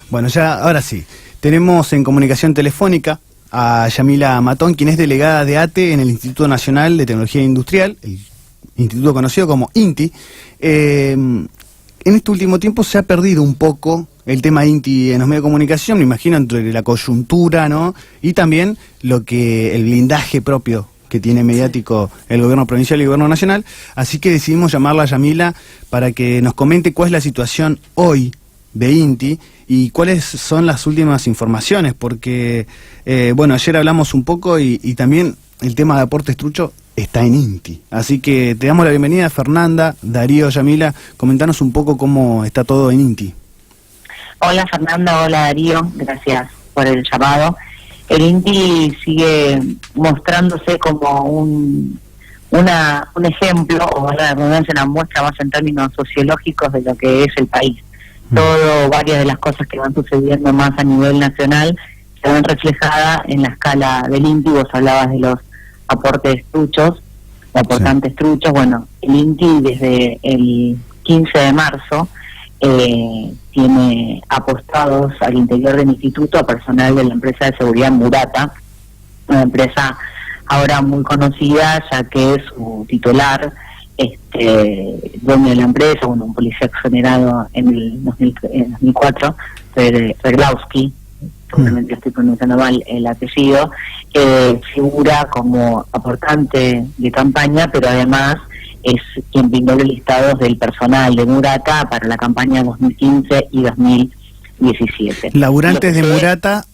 Bueno, ya, ahora sí. Tenemos en comunicación telefónica a Yamila Matón, quien es delegada de ATE en el Instituto Nacional de Tecnología Industrial, el instituto conocido como INTI. En este último tiempo se ha perdido un poco el tema INTI en los medios de comunicación, me imagino, entre la coyuntura, ¿no? Y también el blindaje propio que tiene mediático el gobierno provincial y el gobierno nacional. Así que decidimos llamarla a Yamila para que nos comente cuál es la situación hoy de INTI y cuáles son las últimas informaciones, porque, bueno, ayer hablamos un poco y también el tema de aportes trucho está en INTI. Así que te damos la bienvenida, Fernanda, Darío, Yamila, comentanos un poco cómo está todo en INTI. Hola Fernanda, hola Darío, gracias por el llamado. El INTI sigue mostrándose como un ejemplo, o la redundancia, una muestra más en términos sociológicos de lo que es el país. Varias de las cosas que van sucediendo más a nivel nacional se ven reflejadas en la escala del INTI. Vos hablabas de los aportes truchos, aportantes truchos. Bueno, el INTI desde el 15 de marzo tiene apostados al interior del instituto a personal de la empresa de seguridad Murata, una empresa ahora muy conocida, ya que su titular, dueño de la empresa, un policía exonerado en el 2004, Ferglowski, probablemente estoy pronunciando mal el apellido, figura como aportante de campaña, pero además es quien brindó los listados del personal de Murata para la campaña 2015 y 2017. Laburantes de Murata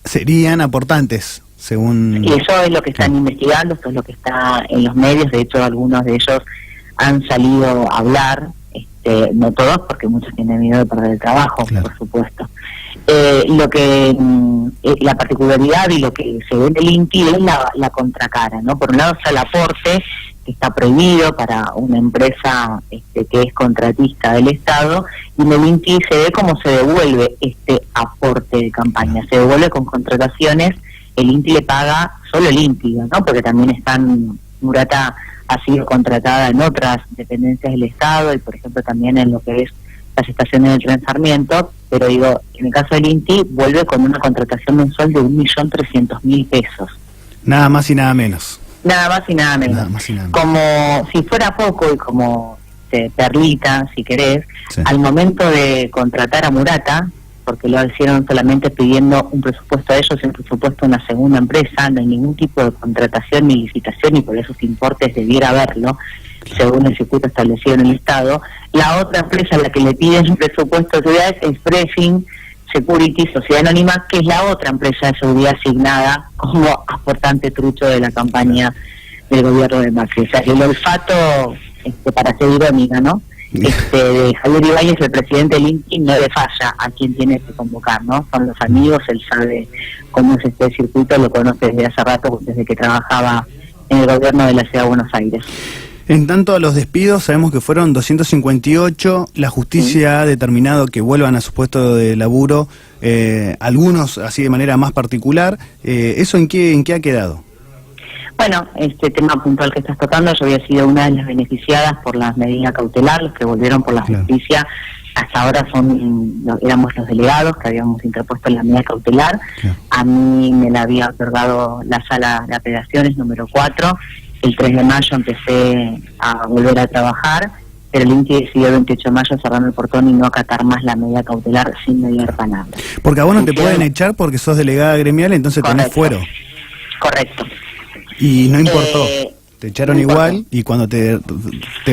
serían aportantes, según... Y eso es lo que están investigando, esto es lo que está en los medios. De hecho, algunos de ellos han salido a hablar, no todos, porque muchos tienen miedo de perder el trabajo, claro, por supuesto. La particularidad y lo que se ve en el INTI es la contracara, ¿no? Por un lado está el aporte, que está prohibido para una empresa que es contratista del Estado, y en el INTI se ve cómo se devuelve este aporte de campaña. Se devuelve con contrataciones. El INTI le paga, solo el INTI, ¿no? Porque también Murata ha sido contratada en otras dependencias del Estado y, por ejemplo, también en lo que es las estaciones de tren Sarmiento, pero digo, en el caso del INTI vuelve con una contratación mensual de 1.300.000 pesos. Nada más y nada menos. Nada más y nada menos. Nada más y nada menos. Como si fuera poco y como perlita, si querés, sí, al momento de contratar a Murata, porque lo hicieron solamente pidiendo un presupuesto a ellos y un presupuesto a una segunda empresa, no hay ningún tipo de contratación ni licitación, y por esos importes debiera haberlo, según el circuito establecido en el Estado. La otra empresa a la que le piden un presupuesto de seguridad es Freshing Security, Sociedad Anónima, que es la otra empresa de seguridad asignada como aportante trucho de la campaña del gobierno de Macri. O sea, que el olfato, para ser irónica, ¿no?, de Javier Ibáñez, el presidente del INTI, no le falla a quien tiene que convocar, ¿no? Son los amigos, él sabe cómo es este circuito, lo conoce desde hace rato, desde que trabajaba en el gobierno de la Ciudad de Buenos Aires. En tanto a los despidos, sabemos que fueron 258, la justicia ha determinado que vuelvan a su puesto de laburo, algunos así de manera más particular. ¿Eso en qué ha quedado? Bueno, este tema puntual que estás tocando, yo había sido una de las beneficiadas por las medidas cautelares. Los que volvieron por la justicia hasta ahora éramos los delegados que habíamos interpuesto la medida cautelar. A mí me la había otorgado la sala de apelaciones número 4. El 3 de mayo empecé a volver a trabajar, pero el INTI decidió el 28 de mayo cerrar el portón y no acatar más la medida cautelar sin mediar palabra. Porque a vos no te pueden echar porque sos delegada gremial, entonces tenés fuero. Correcto. Y no importó, te echaron igual, y cuando te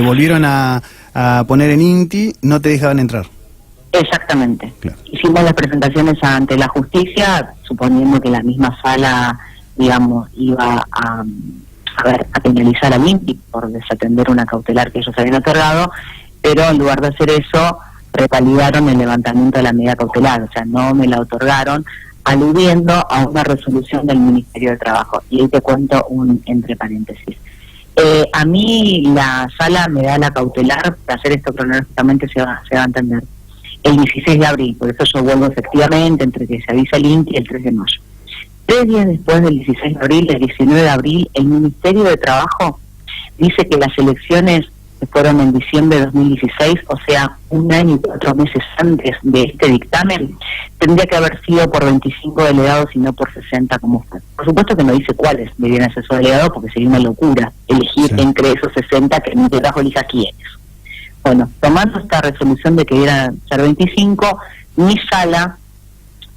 volvieron a poner en INTI, no te dejaban entrar. Exactamente. Claro. Hicimos las presentaciones ante la justicia, suponiendo que la misma sala, digamos, iba a penalizar al INTI por desatender una cautelar que ellos habían otorgado, pero en lugar de hacer eso, revalidaron el levantamiento de la medida cautelar, o sea, no me la otorgaron, aludiendo a una resolución del Ministerio de Trabajo. Y ahí te cuento entre paréntesis. A mí la sala me da la cautelar, para hacer esto cronológicamente se va a entender, el 16 de abril, por eso yo vuelvo efectivamente entre que se avisa el INTI y el 3 de mayo. 3 días después del 16 de abril, el 19 de abril, el Ministerio de Trabajo dice que las elecciones que fueron en diciembre de 2016, o sea, 1 año y 4 meses antes de este dictamen, tendría que haber sido por 25 delegados y no por 60 como fue. Por supuesto que no dice cuáles debían ser esos delegados, porque sería una locura elegir entre esos 60 que en mi trabajo elija quiénes. Bueno, tomando esta resolución de que debieran ser 25, mi sala,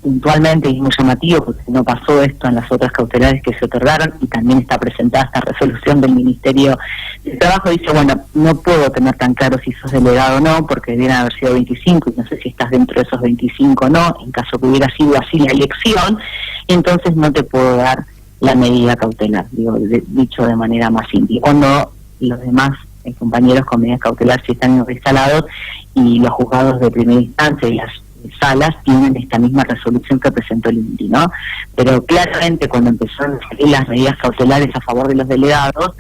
puntualmente, y es muy llamativo porque no pasó esto en las otras cautelares que se otorgaron, y también está presentada esta resolución del Ministerio de Trabajo, dice, bueno, no puedo tener tan claro si sos delegado o no, porque debieran haber sido 25, y no sé si estás dentro de esos 25 o no, en caso que hubiera sido así la elección, entonces no te puedo dar la medida cautelar, dicho de manera más simple. Cuando los demás compañeros con medidas cautelares sí están instalados, y los juzgados de primera instancia y las salas tienen esta misma resolución que presentó el INTI, ¿no? Pero claramente cuando empezaron a salir las medidas cautelares a favor de los delegados,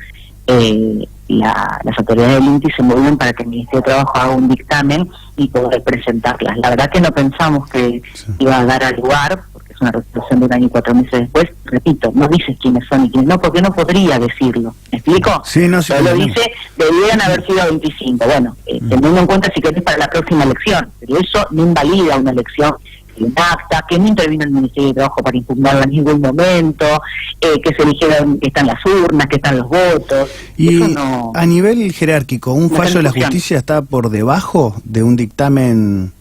las autoridades del INTI se movieron para que el Ministerio de Trabajo haga un dictamen y poder presentarlas. La verdad que no pensamos que iba a dar al lugar, porque es una resolución de 1 año y 4 meses después. Repito, no dices quiénes son y quiénes no, porque no podría decirlo. ¿Me explico? Sí, no, solo dice, debieran haber sido 25. Bueno, teniendo en cuenta si querés para la próxima elección, pero eso no invalida una elección, un acta, que no intervino el Ministerio de Trabajo para impugnarla en ningún momento, que se eligieron, que están las urnas, que están los votos. Y no, a nivel jerárquico, ¿un fallo de la justicia está por debajo de un dictamen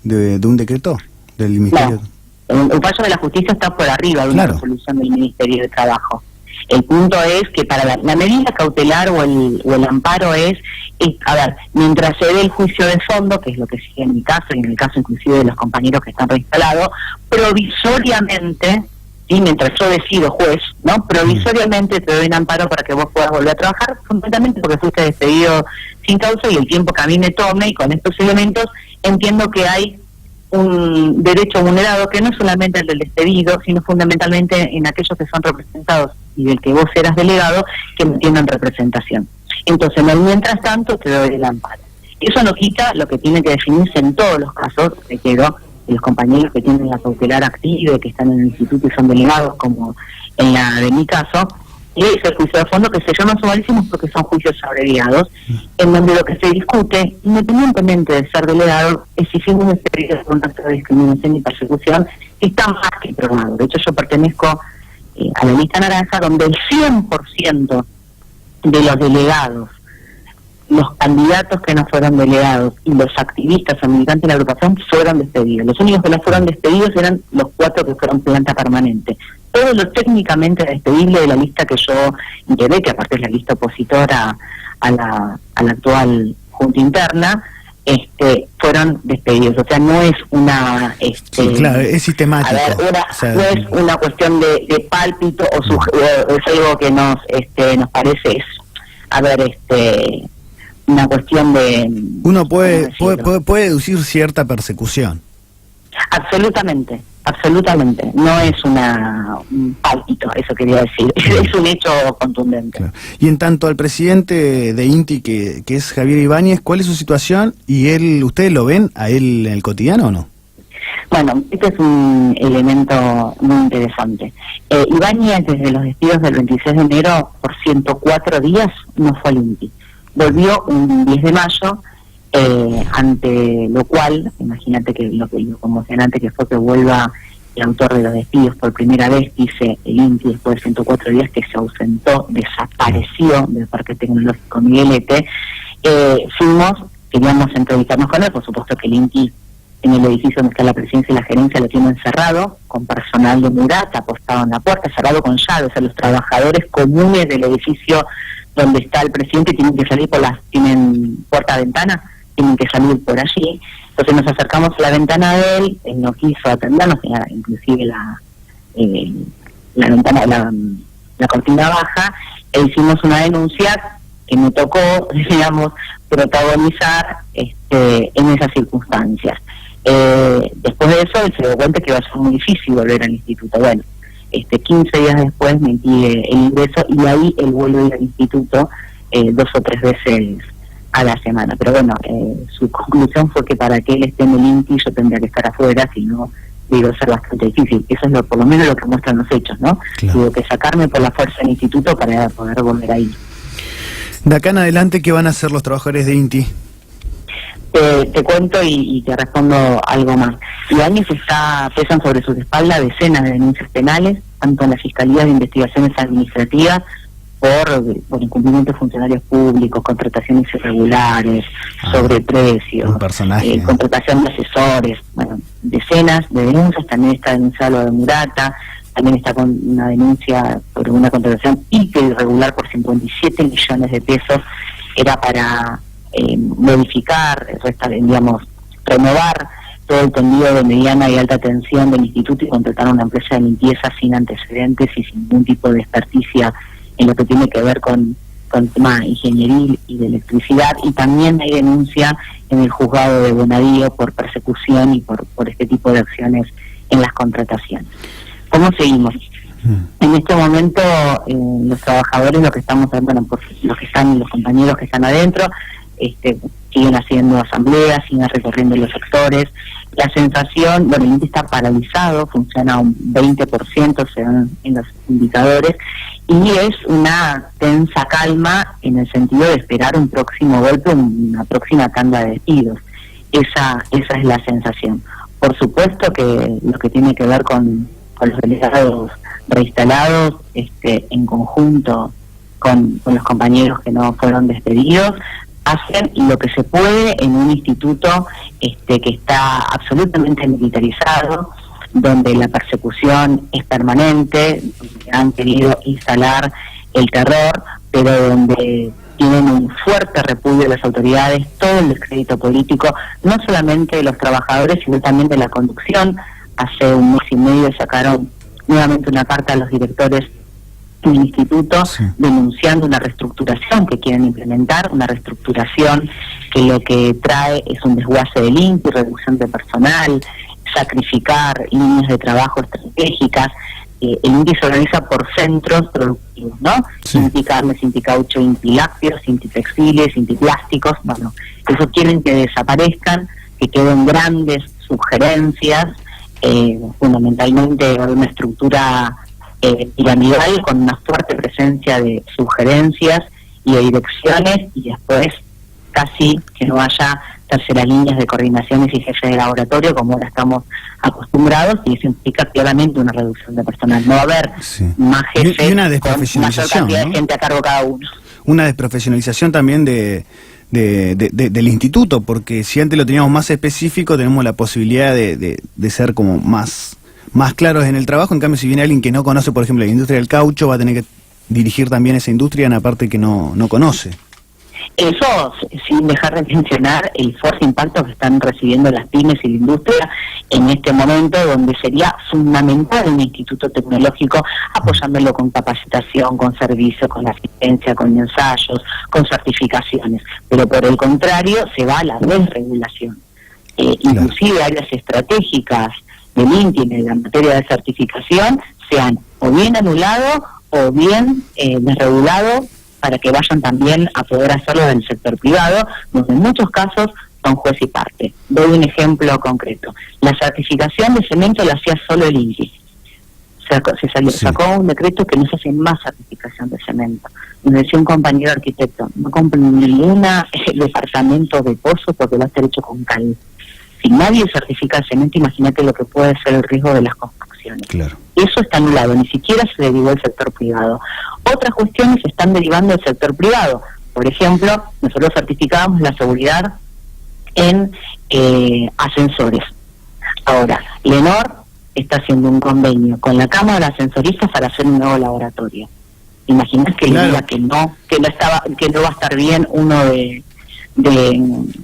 de un decreto del Ministerio? No, el fallo de la justicia está por arriba de una resolución del Ministerio de Trabajo. El punto es que para la medida cautelar o el amparo es, a ver, mientras se dé el juicio de fondo, que es lo que sigue en mi caso y en el caso inclusive de los compañeros que están reinstalados, provisoriamente, ¿sí? Mientras yo decido juez, ¿no? Provisoriamente te doy un amparo para que vos puedas volver a trabajar, fundamentalmente porque fuiste despedido sin causa, y el tiempo que a mí me tome, y con estos elementos entiendo que hay un derecho vulnerado que no es solamente el del despedido, sino fundamentalmente en aquellos que son representados y del que vos eras delegado, que no tienen representación. Entonces, mientras tanto, te doy el amparo. Eso no quita lo que tiene que definirse en todos los casos, requiero de los compañeros que tienen la cautelar activa, que están en el instituto y son delegados, como en la de mi caso, y es el juicio de fondo, que se llaman sumarísimos porque son juicios abreviados, en donde lo que se discute, independientemente de ser delegado, es si fuimos despedidos por un acto de discriminación y persecución, que está más que probado. De hecho, yo pertenezco a la lista naranja, donde el 100% de los delegados, los candidatos que no fueron delegados y los activistas o militantes de la agrupación fueron despedidos. Los únicos que no fueron despedidos eran los 4 que fueron planta permanente. Todo lo técnicamente despedible de la lista que yo integré, que aparte es la lista opositora a la actual Junta Interna, fueron despedidos. O sea, no es una... sí, claro, es sistemático. A ver, no es una cuestión de pálpito o es algo que nos parece, una cuestión de... Uno puede deducir cierta persecución. Absolutamente. No es un pálpito, eso quería decir. Es un hecho contundente. Claro. Y en tanto al presidente de INTI, que es Javier Ibáñez, ¿cuál es su situación? ¿Y ustedes lo ven a él en el cotidiano o no? Bueno, este es un elemento muy interesante. Ibáñez, desde los despidos del 26 de enero, por 104 días no fue al INTI. Volvió un 10 de mayo, ante lo cual, imagínate que lo conmocionante que fue que vuelva el autor de los despidos por primera vez, dice el INTI, después de 104 días que se ausentó, desapareció del Parque Tecnológico Miguelete. Queríamos entrevistarnos con él, por supuesto que el INTI en el edificio donde está la presidencia y la gerencia lo tienen cerrado, con personal de Murata apostado en la puerta, cerrado con llave, o sea, los trabajadores comunes del edificio donde está el presidente tienen que salir tienen puerta-ventana, tienen que salir por allí. Entonces nos acercamos a la ventana de él no quiso atendernos, inclusive la ventana, la cortina baja, e hicimos una denuncia que me tocó, digamos, protagonizar en esas circunstancias. Después de eso, él se dio cuenta que iba a ser muy difícil volver al instituto. Bueno, 15 días después me impide el ingreso y ahí él vuelve a ir al instituto 2 o 3 veces a la semana. Pero bueno, su conclusión fue que para que él esté en el INTI yo tendría que estar afuera, si no, digo, ser bastante difícil. Eso es por lo menos lo que muestran los hechos, ¿no? Claro. Digo, que sacarme por la fuerza del instituto para poder volver ahí. De acá en adelante, ¿qué van a hacer los trabajadores de INTI? Te cuento y te respondo algo más. IANI pesan sobre sus espaldas decenas de denuncias penales, tanto en la Fiscalía de Investigaciones Administrativas, por incumplimiento de funcionarios públicos, contrataciones irregulares, sobreprecios, contratación de asesores, bueno, decenas de denuncias. También está denunciado lo de Murata, también está con una denuncia por una contratación irregular por 57 millones de pesos, era para modificar, renovar todo el tendido de mediana y alta tensión del instituto y contratar a una empresa de limpieza sin antecedentes y sin ningún tipo de experticia en lo que tiene que ver con tema ingenieril y de electricidad. Y también hay denuncia en el juzgado de Bonadío por persecución y por este tipo de acciones en las contrataciones. ¿Cómo seguimos? En este momento los trabajadores, los compañeros que están adentro, siguen haciendo asambleas, siguen recorriendo los sectores. La sensación, el INTI está paralizado, funciona un 20% según en los indicadores, y es una tensa calma en el sentido de esperar un próximo golpe, una próxima tanda de despidos. Esa es la sensación. Por supuesto que lo que tiene que ver con los delegados reinstalados, en conjunto con los compañeros que no fueron despedidos, hacen lo que se puede en un instituto que está absolutamente militarizado, donde la persecución es permanente, donde han querido instalar el terror, pero donde tienen un fuerte repudio de las autoridades, todo el descrédito político, no solamente de los trabajadores, sino también de la conducción. Hace un mes y medio sacaron nuevamente una carta a los directores del instituto, sí, denunciando una reestructuración que quieren implementar, una reestructuración que lo que trae es un desguace del INTI, reducción de personal, sacrificar líneas de trabajo estratégicas. El INTI se organiza por centros productivos, ¿no? Sí. INTI carnes, INTI caucho, INTI lácteos, INTI textiles, INTI plásticos. Bueno, eso quieren que desaparezcan, que queden grandes sugerencias, fundamentalmente una estructura piramidal con una fuerte presencia de sugerencias y de direcciones, y después casi que no haya terceras líneas de coordinaciones y jefes de laboratorio como ahora estamos acostumbrados, y eso implica claramente una reducción de personal. No va a haber más jefes y una con mayor cantidad, ¿no?, de gente a cargo cada uno. Una desprofesionalización también del instituto, porque si antes lo teníamos más específico, tenemos la posibilidad de ser como más claros en el trabajo. En cambio, si viene alguien que no conoce, por ejemplo, la industria del caucho, va a tener que dirigir también esa industria en la parte que no conoce. Eso sin dejar de mencionar el fuerte impacto que están recibiendo las pymes y la industria en este momento, donde sería fundamental un instituto tecnológico apoyándolo con capacitación, con servicios, con asistencia, con ensayos, con certificaciones. Pero por el contrario, se va a la desregulación. Inclusive áreas estratégicas del INTI en la materia de certificación se han o bien anulado o bien desregulado, para que vayan también a poder hacerlo del sector privado, donde en muchos casos son juez y parte. Doy un ejemplo concreto. La certificación de cemento la hacía solo el INTI. Sacó un decreto que no se hace más certificación de cemento. Me decía un compañero arquitecto, no compren ningún departamento de pozo porque va a estar hecho con cal. Si nadie certifica el cemento, imagínate lo que puede ser el riesgo de las construcciones. Claro. Eso está anulado, ni siquiera se derivó del sector privado. Otras cuestiones se están derivando del sector privado. Por ejemplo, nosotros certificábamos la seguridad en ascensores. Ahora, Lenor está haciendo un convenio con la Cámara de Ascensoristas para hacer un nuevo laboratorio. Imaginas que le diga que no va a estar bien uno de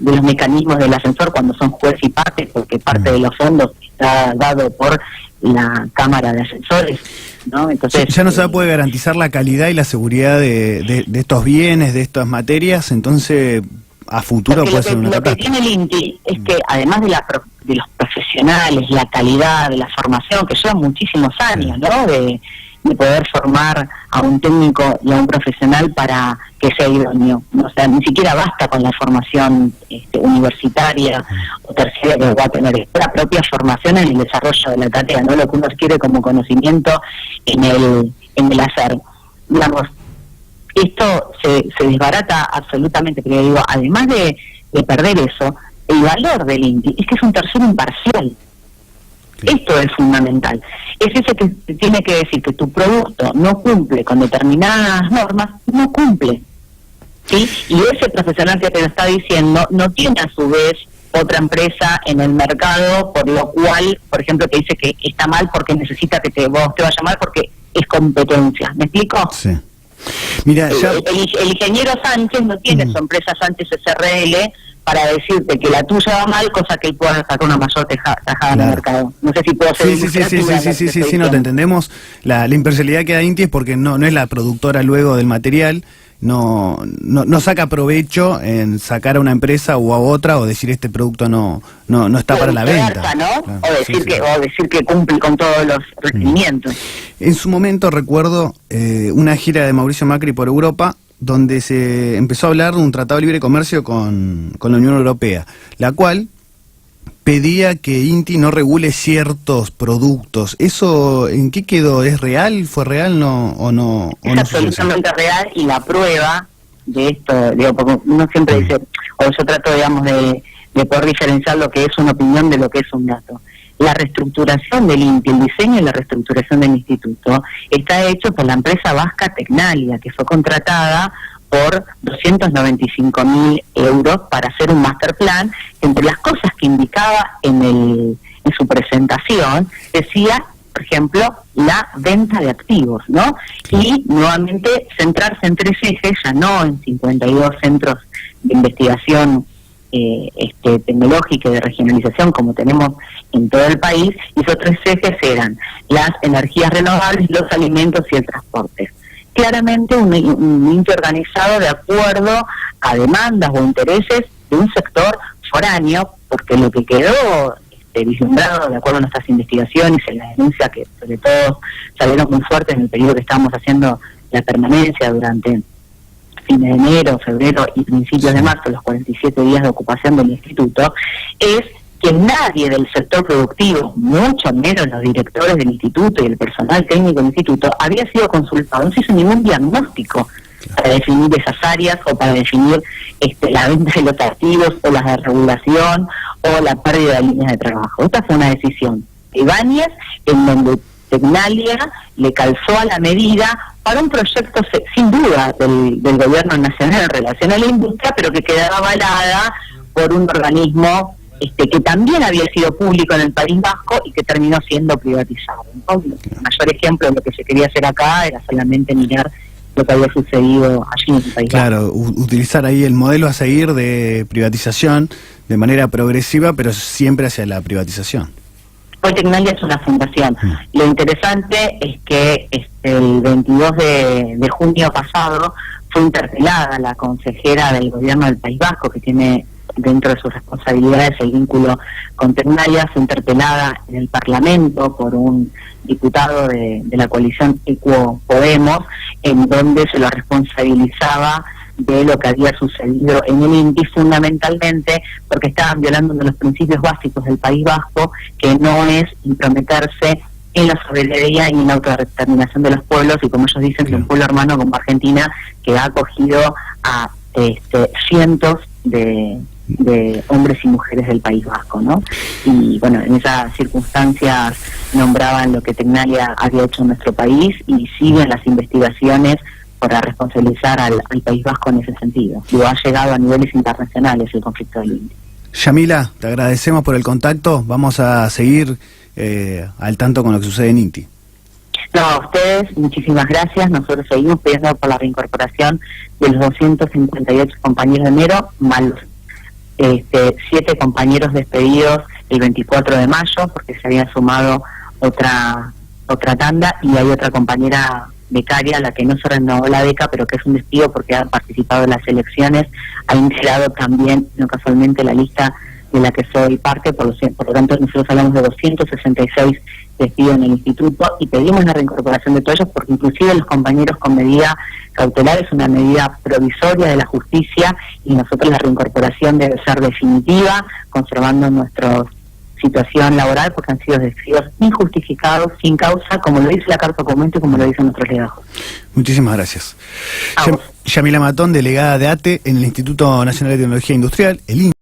los mecanismos del ascensor cuando son juez y parte, porque parte de los fondos está dado por la Cámara de Ascensores, ¿no? Entonces ya no se puede garantizar la calidad y la seguridad de estos bienes, de estas materias, entonces a futuro puede ser una catástrofe. Lo que tiene el INTI es que además de los profesionales, la calidad de la formación, que llevan muchísimos años, ¿no?, de poder formar a un técnico y a un profesional para que sea idóneo. O sea, ni siquiera basta con la formación universitaria o terciaria que va a tener, es la propia formación en el desarrollo de la tarea, no lo que uno adquiere como conocimiento en el hacer. Digamos, esto se desbarata absolutamente, pero digo, además de perder eso, el valor del INTI es que es un tercero imparcial. Sí. Esto es fundamental. Es ese que te tiene que decir que tu producto no cumple con determinadas normas, no cumple. ¿Sí? Y ese profesional que te lo está diciendo no tiene a su vez otra empresa en el mercado, por lo cual, por ejemplo, te dice que está mal porque necesita que vos te vaya mal porque es competencia. ¿Me explico? Sí. Mira, ya... el ingeniero Sánchez no tiene su empresa Sánchez SRL para decirte que la tuya va mal, cosa que él pueda sacar una mayor tajada en el mercado. No sé si puedo hacer... Sí, no te entendemos. La imparcialidad que da INTI es porque no es la productora luego del material, no saca provecho en sacar a una empresa o a otra o decir este producto no está para la venta, ¿no? Claro, o decir que cumple con todos los requerimientos. En su momento recuerdo una gira de Mauricio Macri por Europa, donde se empezó a hablar de un tratado de libre comercio con la Unión Europea, la cual pedía que INTI no regule ciertos productos. ¿Eso en qué quedó? ¿Es real? ¿Fue real o no? Es absolutamente real, y la prueba de esto, digo, porque uno siempre dice, o yo trato, digamos, de poder diferenciar lo que es una opinión de lo que es un dato. La reestructuración del INTI, el diseño y la reestructuración del instituto, está hecho por la empresa vasca Tecnalia, que fue contratada por 295.000 euros para hacer un master plan. Entre las cosas que indicaba en su presentación, decía, por ejemplo, la venta de activos, ¿no? Y nuevamente centrarse en 3 ejes, ya no en 52 centros de investigación tecnológica y de regionalización como tenemos en todo el país, y esos 3 ejes eran las energías renovables, los alimentos y el transporte. Claramente un INTI organizado de acuerdo a demandas o intereses de un sector foráneo, porque lo que quedó vislumbrado de acuerdo a nuestras investigaciones, en la denuncia que sobre todo salieron muy fuertes en el periodo que estábamos haciendo la permanencia durante fines de enero, febrero y principios de marzo, los 47 días de ocupación del instituto, es que nadie del sector productivo, mucho menos los directores del instituto y el personal técnico del instituto, había sido consultado. No se hizo ningún diagnóstico para definir esas áreas o para definir la venta de los activos o la desregulación o la pérdida de líneas de trabajo. Esta fue una decisión de Ibáñez, en donde Tecnalia le calzó a la medida para un proyecto sin duda del gobierno nacional en relación a la industria, pero que quedaba avalada por un organismo que también había sido público en el País Vasco y que terminó siendo privatizado. Entonces, el mayor ejemplo de lo que se quería hacer acá era solamente mirar lo que había sucedido allí en el País Vasco. Claro, utilizar ahí el modelo a seguir de privatización de manera progresiva, pero siempre hacia la privatización. Hoy Tecnalia es una fundación. Lo interesante es que el 22 de junio pasado fue interpelada la consejera del gobierno del País Vasco, que tiene dentro de sus responsabilidades el vínculo con Tecnalia, fue interpelada en el Parlamento por un diputado de la coalición Equo Podemos, en donde se lo responsabilizaba de lo que había sucedido en el INTI, fundamentalmente porque estaban violando uno de los principios básicos del País Vasco, que no es intrometerse en la soberanía y en la autodeterminación de los pueblos, y como ellos dicen, de un pueblo hermano como Argentina, que ha acogido a cientos de hombres y mujeres del País Vasco, ¿no? Y bueno, en esas circunstancias nombraban lo que Tecnalia había hecho en nuestro país, y siguen las investigaciones para responsabilizar al País Vasco en ese sentido. Lo ha llegado a niveles internacionales el conflicto del INTI. Yamila, te agradecemos por el contacto, vamos a seguir al tanto con lo que sucede en INTI. No, a ustedes, muchísimas gracias. Nosotros seguimos pidiendo por la reincorporación de los 258 compañeros de enero, más 7 compañeros despedidos el 24 de mayo, porque se había sumado otra tanda, y hay otra compañera becaria, la que no se renovó la beca, pero que es un despido porque ha participado en las elecciones, ha integrado también, no casualmente, la lista de la que soy parte, por lo tanto nosotros hablamos de 266 despidos en el instituto, y pedimos la reincorporación de todos ellos, porque inclusive los compañeros con medida cautelar es una medida provisoria de la justicia, y nosotros la reincorporación debe ser definitiva, conservando nuestros situación laboral porque han sido despidos injustificados, sin causa, como lo dice la Carta Documento y como lo dicen nuestros legajos. Muchísimas gracias. Yamila Matón, delegada de ATE en el Instituto Nacional de Tecnología Industrial, el INTI.